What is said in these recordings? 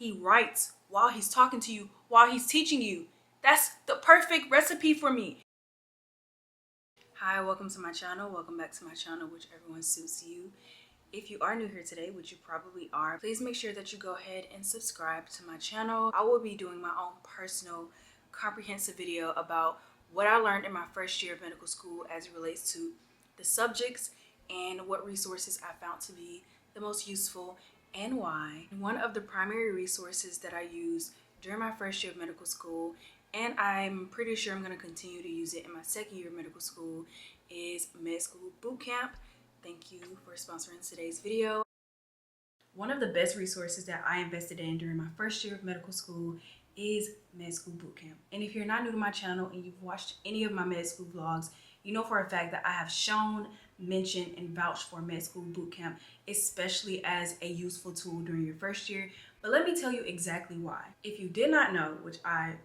He writes while he's talking to you, while he's teaching you. That's the perfect recipe for me. Hi, welcome to my channel. Welcome back to my channel, whichever one suits you. If you are new here today, which you probably are, please make sure that you go ahead and subscribe to my channel. I will be doing my own personal comprehensive video about what I learned in my first year of medical school as it relates to the subjects and what resources I found to be the most useful and why. One of the primary resources that I used during my first year of medical school, and I'm pretty sure I'm going to continue to use it in my second year of medical school, is Med School Bootcamp. Thank you for sponsoring today's video. One of the best resources that I invested in during my first year of medical school is Med School Bootcamp. And if you're not new to my channel and you've watched any of my med school vlogs, you know for a fact that I have shown, mentioned, and vouched for Med School Bootcamp, especially as a useful tool during your first year. But let me tell you exactly why. If you did not know, which I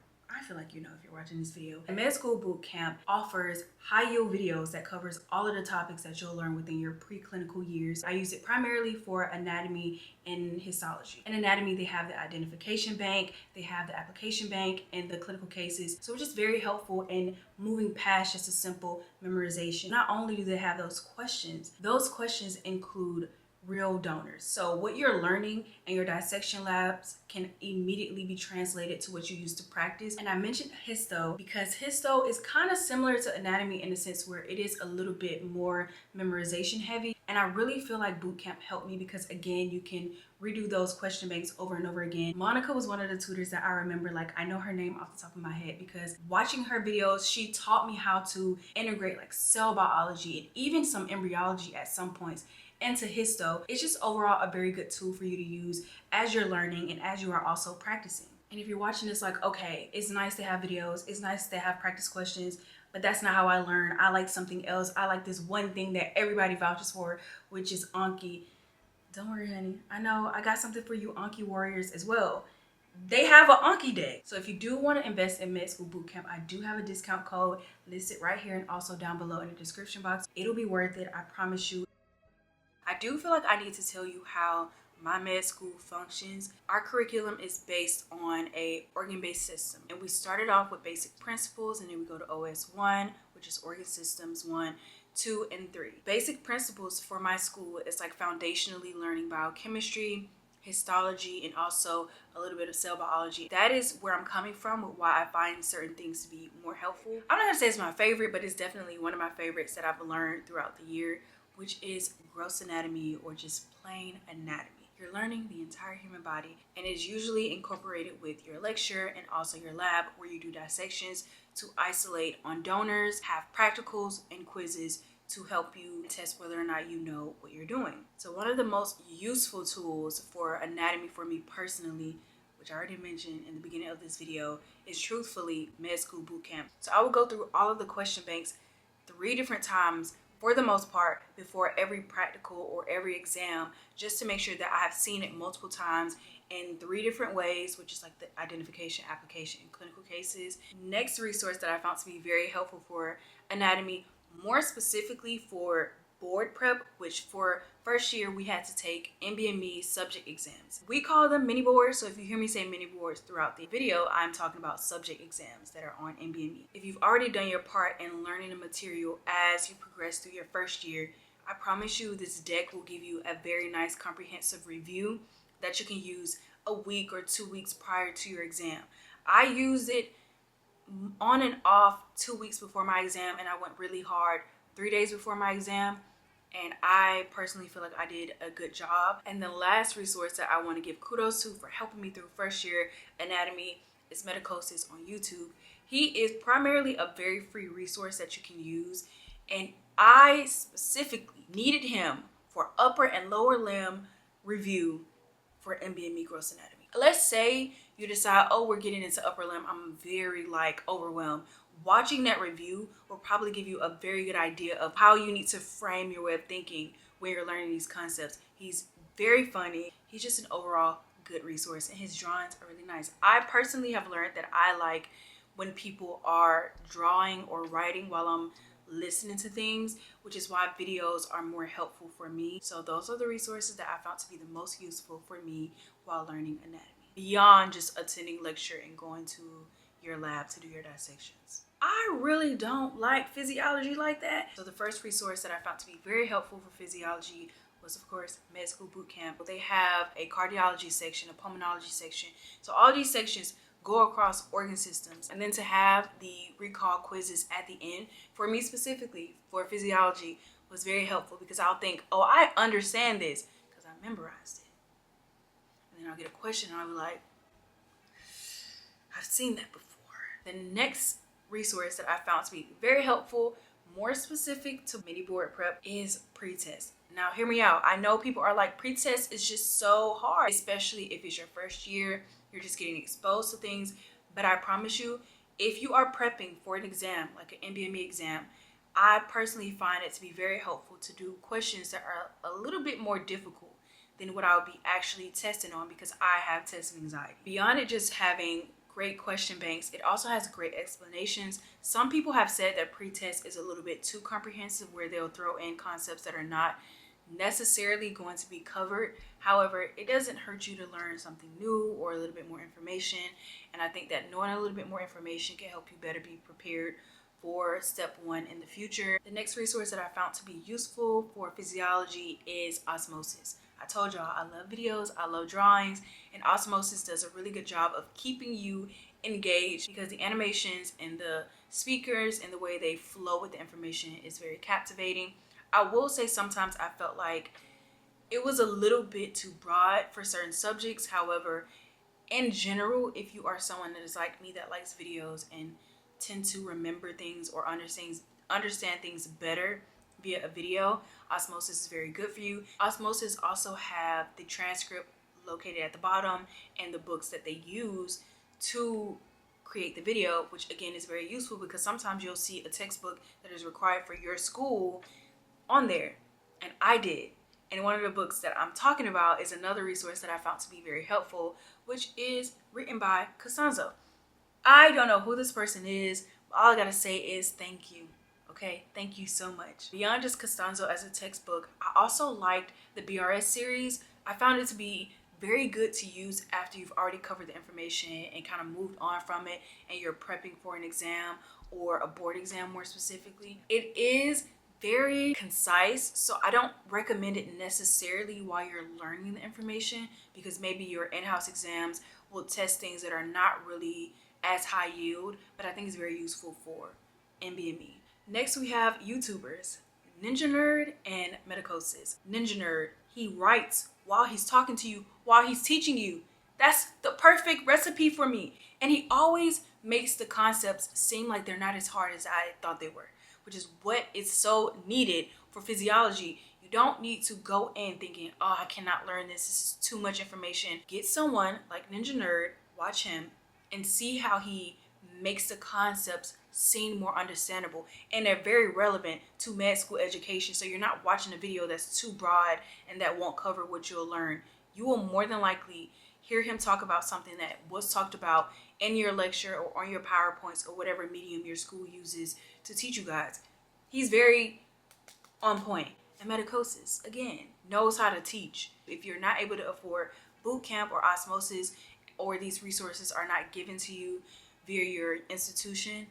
feel like you know if you're watching this video, Med School Bootcamp offers high-yield videos that covers all of the topics that you'll learn within your preclinical years. I use it primarily for anatomy and histology. In anatomy, they have the identification bank, they have the application bank, and the clinical cases. So it's just very helpful in moving past just a simple memorization. Not only do they have those questions include real donors. So what you're learning in your dissection labs can immediately be translated to what you use to practice. And I mentioned histo because histo is kind of similar to anatomy in the sense where it is a little bit more memorization heavy. And I really feel like bootcamp helped me because, again, you can redo those question banks over and over again. Monica was one of the tutors that I remember, like I know her name off the top of my head because watching her videos, she taught me how to integrate like cell biology and even some embryology at some points into histo. It's just overall a very good tool for you to use as you're learning and as you are also practicing. And if you're watching this like, okay, it's nice to have videos, it's nice to have practice questions, but that's not how I learn. I like something else. I like this one thing that everybody vouches for, which is Anki. Don't worry, honey. I know I got something for you Anki warriors as well. They have an Anki deck. So if you do want to invest in Med School Bootcamp, I do have a discount code listed right here and also down below in the description box. It'll be worth it, I promise you. I do feel like I need to tell you how my med school functions. Our curriculum is based on a organ-based system, and we started off with basic principles, and then we go to OS1, which is organ systems 1, 2, and 3. Basic principles for my school is like foundationally learning biochemistry, histology, and also a little bit of cell biology. That is where I'm coming from with why I find certain things to be more helpful. I'm not gonna say it's my favorite, but it's definitely one of my favorites that I've learned throughout the year, which is gross anatomy or just plain anatomy. You're learning the entire human body, and it's usually incorporated with your lecture and also your lab where you do dissections to isolate on donors, have practicals and quizzes to help you test whether or not you know what you're doing. So one of the most useful tools for anatomy for me personally, which I already mentioned in the beginning of this video, is truthfully Med School Bootcamp. So I will go through all of the question banks 3 different times for the most part before every practical or every exam, just to make sure that I have seen it multiple times in 3 different ways, which is like the identification, application, and clinical cases. Next resource that I found to be very helpful for anatomy, more specifically for board prep, which for first year we had to take NBME subject exams. We call them mini boards, so if you hear me say mini boards throughout the video, I'm talking about subject exams that are on NBME. If you've already done your part in learning the material as you progress through your first year, I promise you this deck will give you a very nice comprehensive review that you can use a week or 2 weeks prior to your exam. I used it on and off 2 weeks before my exam, and I went really hard 3 days before my exam, and I personally feel like I did a good job. And the last resource that I want to give kudos to for helping me through first year anatomy is Medicosis on YouTube. He is primarily a very free resource that you can use, and I specifically needed him for upper and lower limb review for NBME gross anatomy. Let's say you decide, oh, we're getting into upper limb, I'm very like overwhelmed. Watching that review will probably give you a very good idea of how you need to frame your way of thinking when you're learning these concepts. He's very funny. He's just an overall good resource, and his drawings are really nice. I personally have learned that I like when people are drawing or writing while I'm listening to things, which is why videos are more helpful for me. So those are the resources that I found to be the most useful for me while learning anatomy. beyond just attending lecture and going to your lab to do your dissections. I really don't like physiology like that. So the first resource that I found to be very helpful for physiology was, of course, med school boot camp. They have a cardiology section, a pulmonology section. So all these sections go across organ systems. And then to have the recall quizzes at the end, for me specifically, for physiology, was very helpful because I'll think, oh, I understand this because I memorized it. And then I'll get a question and I'll be like, I've seen that before. The next resource that I found to be very helpful, more specific to mini board prep, is pretest. Now hear me out. I know people are like, pretest is just so hard, especially if it's your first year, you're just getting exposed to things. But I promise you, if you are prepping for an exam, like an NBME exam, I personally find it to be very helpful to do questions that are a little bit more difficult than what I would be actually testing on, because I have testing anxiety. Beyond it just having great question banks, it also has great explanations. Some people have said that pretest is a little bit too comprehensive, where they'll throw in concepts that are not necessarily going to be covered. However, it doesn't hurt you to learn something new or a little bit more information. And I think that knowing a little bit more information can help you better be prepared for step one in the future. The next resource that I found to be useful for physiology is osmosis. I told y'all I love videos, I love drawings, and osmosis does a really good job of keeping you engaged because the animations and the speakers and the way they flow with the information is very captivating. I will say sometimes I felt like it was a little bit too broad for certain subjects. However, in general, if you are someone that is like me that likes videos and tend to remember things or understand things better via a video, osmosis is very good for you. Osmosis also have the transcript located at the bottom and the books that they use to create the video, which again is very useful because sometimes you'll see a textbook that is required for your school on there, and I did. And one of the books that I'm talking about is another resource that I found to be very helpful, which is written by Costanzo. I don't know who this person is, but all I gotta say is thank you. Okay, thank you so much. Beyond just Costanzo as a textbook, I also liked the BRS series. I found it to be very good to use after you've already covered the information and kind of moved on from it and you're prepping for an exam or a board exam more specifically. It is very concise, so I don't recommend it necessarily while you're learning the information, because maybe your in-house exams will test things that are not really as high yield, but I think it's very useful for NBME. Next we have YouTubers, Ninja Nerd and Medicosis. Ninja Nerd, he writes while he's talking to you, while he's teaching you. That's the perfect recipe for me. And he always makes the concepts seem like they're not as hard as I thought they were, which is what is so needed for physiology. You don't need to go in thinking, oh, I cannot learn this. This is too much information. Get someone like Ninja Nerd, watch him, and see how he makes the concepts seem more understandable. And they're very relevant to med school education. So you're not watching a video that's too broad and that won't cover what you'll learn. You will more than likely hear him talk about something that was talked about in your lecture or on your PowerPoints or whatever medium your school uses to teach you guys. He's very on point. And Medicosis, again, knows how to teach. If you're not able to afford boot camp or osmosis, or these resources are not given to you via your institution,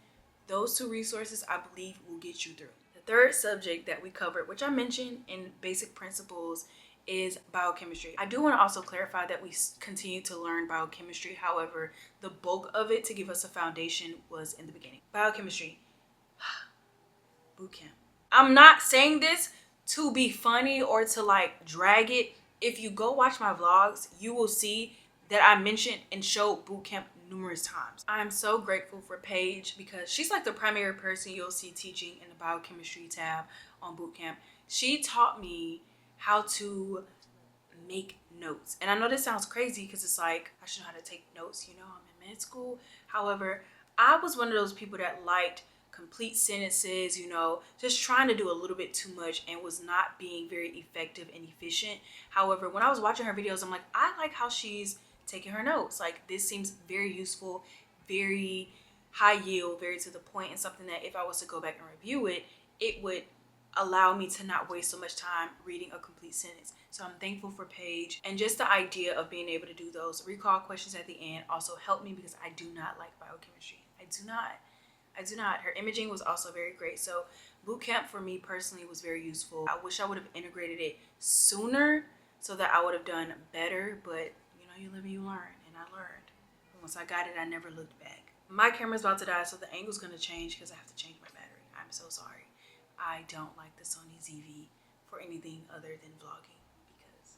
those two resources I believe will get you through. The third subject that we covered, which I mentioned in basic principles, is biochemistry. I do want to also clarify that we continue to learn biochemistry. However, the bulk of it to give us a foundation was in the beginning. Biochemistry, boot camp. I'm not saying this to be funny or to like drag it. If you go watch my vlogs, you will see that I mentioned and showed boot camp numerous times. I'm so grateful for Paige because she's like the primary person you'll see teaching in the biochemistry tab on boot camp. She taught me how to make notes. And I know this sounds crazy because it's like, I should know how to take notes, you know, I'm in med school. However, I was one of those people that liked complete sentences, you know, just trying to do a little bit too much and was not being very effective and efficient. However, when I was watching her videos, I'm like, I like how she's taking her notes. Like, this seems very useful, very high yield, very to the point, and something that if I was to go back and review it, it would allow me to not waste so much time reading a complete sentence. So I'm thankful for Paige, and just the idea of being able to do those recall questions at the end also helped me because I do not like biochemistry. I do not. Her imaging was also very great. So boot camp for me personally was very useful. I wish I would have integrated it sooner so that I would have done better, but you know, you live and you learn, and I learned. And once I got it, I never looked back. My camera's about to die, so the angle's gonna change because I have to change my battery. I'm so sorry. I don't like the Sony ZV for anything other than vlogging. Because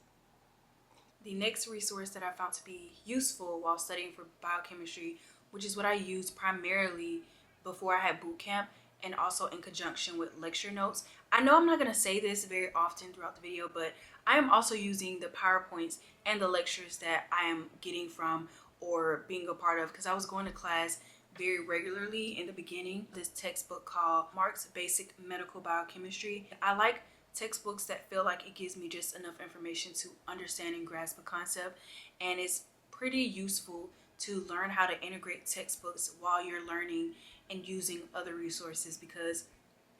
the next resource that I found to be useful while studying for biochemistry, which is what I used primarily before I had boot camp and also in conjunction with lecture notes. I know I'm not going to say this very often throughout the video, but I am also using the PowerPoints and the lectures that I am getting from or being a part of, because I was going to class very regularly in the beginning. This textbook called Mark's Basic Medical Biochemistry. I like textbooks that feel like it gives me just enough information to understand and grasp a concept, and it's pretty useful to learn how to integrate textbooks while you're learning and using other resources, because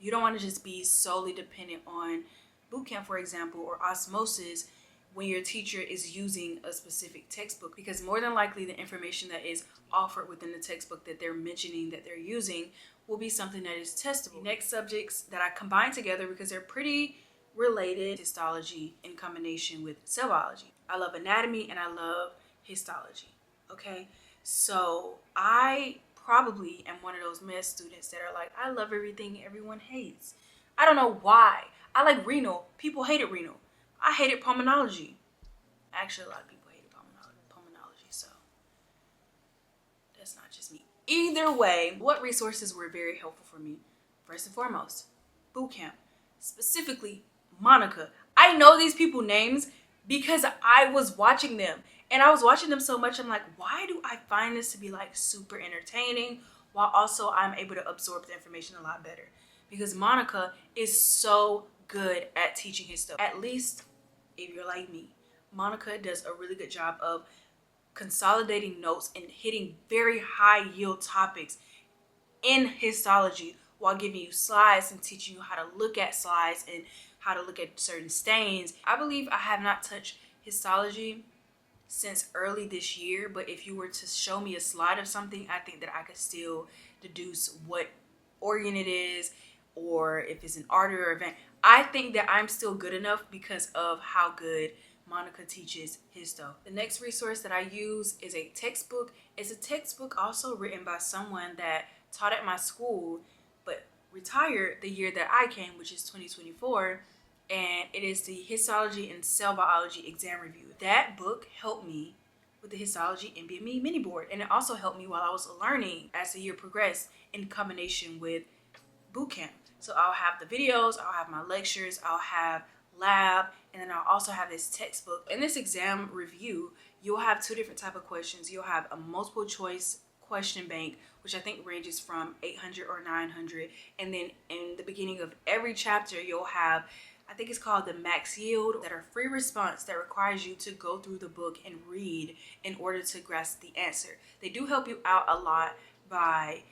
you don't want to just be solely dependent on bootcamp, for example, or osmosis when your teacher is using a specific textbook, because more than likely the information that is offered within the textbook that they're mentioning that they're using will be something that is testable. The next subjects that I combine together because they're pretty related: histology in combination with cell biology. I love anatomy and I love histology. Okay, so I probably am one of those med students that are like, I love everything everyone hates. I don't know why. I like renal. People hated renal. I hated pulmonology. Actually, a lot of people hated pulmonology, so that's not just me. Either way, what resources were very helpful for me? First and foremost, bootcamp. Specifically, Monica. I know these people names because I was watching them. And I was watching them so much, I'm like, why do I find this to be like super entertaining while also I'm able to absorb the information a lot better? Because Monica is so good at teaching his stuff. At least if you're like me, Monica does a really good job of consolidating notes and hitting very high yield topics in histology while giving you slides and teaching you how to look at slides and how to look at certain stains. I believe I have not touched histology since early this year, but if you were to show me a slide of something, I think that I could still deduce what organ it is or if it's an artery or vein. I think that I'm still good enough because of how good Monica teaches histo. The next resource that I use is a textbook. It's a textbook also written by someone that taught at my school but retired the year that I came, which is 2024. And it is the Histology and Cell Biology Exam Review. That book helped me with the Histology NBME mini board, and it also helped me while I was learning as the year progressed in combination with bootcamp. So I'll have the videos, I'll have my lectures, I'll have lab, and then I'll also have this textbook. In this exam review, you'll have two different type of questions. You'll have a multiple choice question bank, which I think ranges from 800 or 900, and then in the beginning of every chapter, you'll have, I think it's called the max yield, that are free response that requires you to go through the book and read in order to grasp the answer. They do help you out a lot by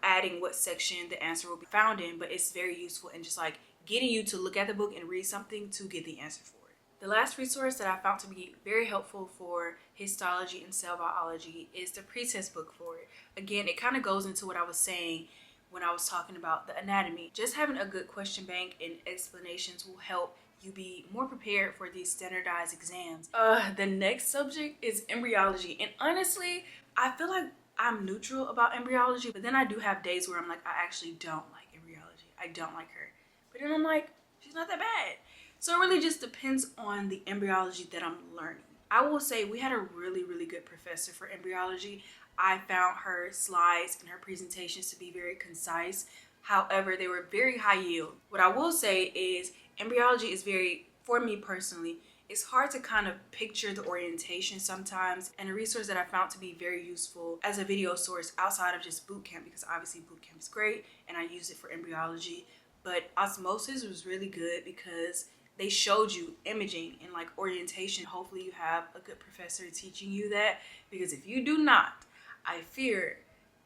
adding what section the answer will be found in, but it's very useful in just like getting you to look at the book and read something to get the answer for it. The last resource that I found to be very helpful for histology and cell biology is the pretest book for it. Again, it kind of goes into what I was saying when I was talking about the anatomy. Just having a good question bank and explanations will help you be more prepared for these standardized exams. The next subject is embryology. And honestly, I feel like I'm neutral about embryology, but then I do have days where I'm like, I actually don't like embryology. I don't like her. But then I'm like, she's not that bad. So it really just depends on the embryology that I'm learning. I will say we had a really, really good professor for embryology. I found her slides and her presentations to be very concise. However, they were very high yield. What I will say is embryology is very, for me personally, it's hard to kind of picture the orientation sometimes, and a resource that I found to be very useful as a video source outside of just bootcamp, because obviously bootcamp is great and I use it for embryology, but osmosis was really good because they showed you imaging and like orientation. Hopefully you have a good professor teaching you that, because if you do not, I fear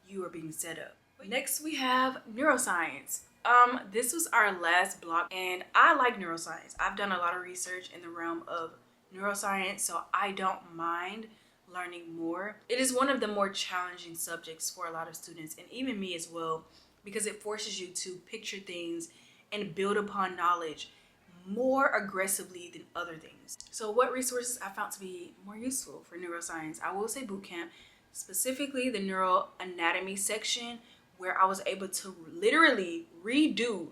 you are being set up. Next we have neuroscience. This was our last block, and I like neuroscience. I've done a lot of research in the realm of neuroscience, so I don't mind learning more. It is one of the more challenging subjects for a lot of students, and even me as well, because it forces you to picture things and build upon knowledge more aggressively than other things. So what resources I found to be more useful for neuroscience? I will say bootcamp, specifically the neuroanatomy section, where I was able to literally redo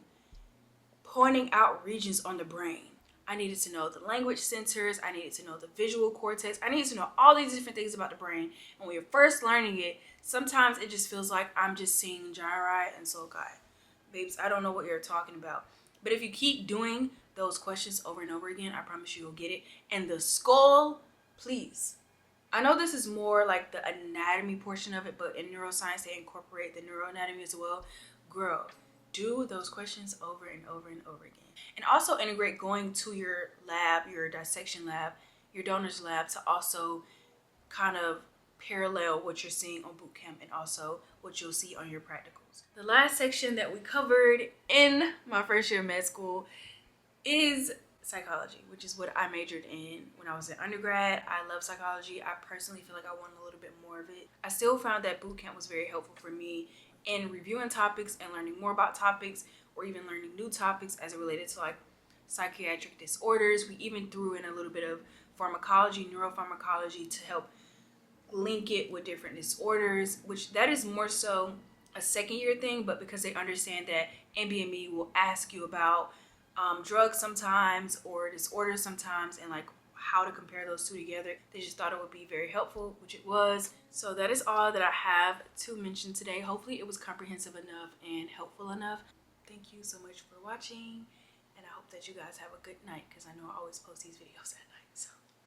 pointing out regions on the brain. I needed to know the language centers, I needed to know the visual cortex, I needed to know all these different things about the brain. And when you're first learning it, sometimes it just feels like I'm just seeing gyri and sulci. Babes, I don't know what you're talking about. But if you keep doing those questions over and over again, I promise you'll get it. And the skull, please. I know this is more like the anatomy portion of it, but in neuroscience, they incorporate the neuroanatomy as well. Girl, do those questions over and over and over again. And also integrate going to your lab, your dissection lab, your donor's lab, to also kind of parallel what you're seeing on bootcamp and also what you'll see on your practicals. The last section that we covered in my first year of med school is psychology, which is what I majored in when I was in undergrad. I love psychology. I personally feel like I want a little bit more of it. I still found that bootcamp was very helpful for me in reviewing topics and learning more about topics, or even learning new topics as it related to like psychiatric disorders. We even threw in a little bit of pharmacology, neuropharmacology, to help link it with different disorders, which that is more so a second year thing, but because they understand that NBME will ask you about drugs sometimes or disorders sometimes, and like how to compare those two together, they just thought it would be very helpful, which it was. So that is all that I have to mention today. Hopefully it was comprehensive enough and helpful enough. Thank you so much for watching, and I hope that you guys have a good night, because I know I always post these videos at night.